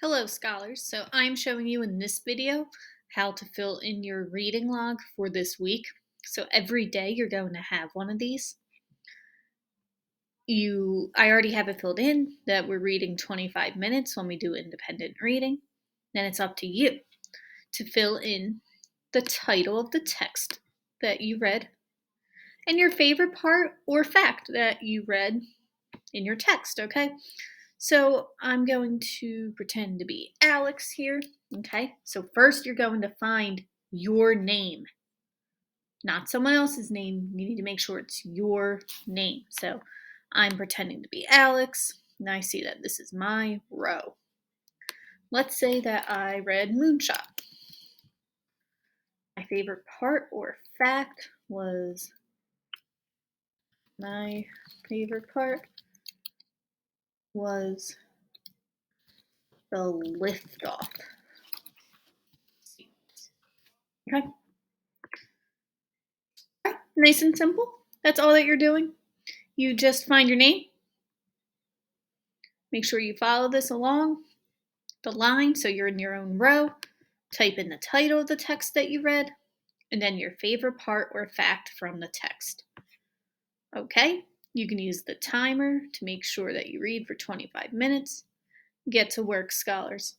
Hello, scholars. So I'm showing you in this video how to fill in your reading log for this week. So every day you're going to have one of these. I already have it filled in that we're reading 25 minutes when we do independent reading. Then it's up to you to fill in the title of the text that you read and your favorite part or fact that you read in your text, okay? So I'm going to pretend to be Alex here. Okay, so first you're going to find your name, not someone else's name. You need to make sure it's your name. So I'm pretending to be Alex, and I see that this is my row. Let's say that I read Moonshot. My favorite part or fact was my favorite part was the liftoff. Okay. Nice and simple. That's all that you're doing. You just find your name. Make sure you follow this along the line so you're in your own row. Type in the title of the text that you read, and then your favorite part or fact from the text. Okay, you can use the timer to make sure that you read for 25 minutes. Get to work, scholars.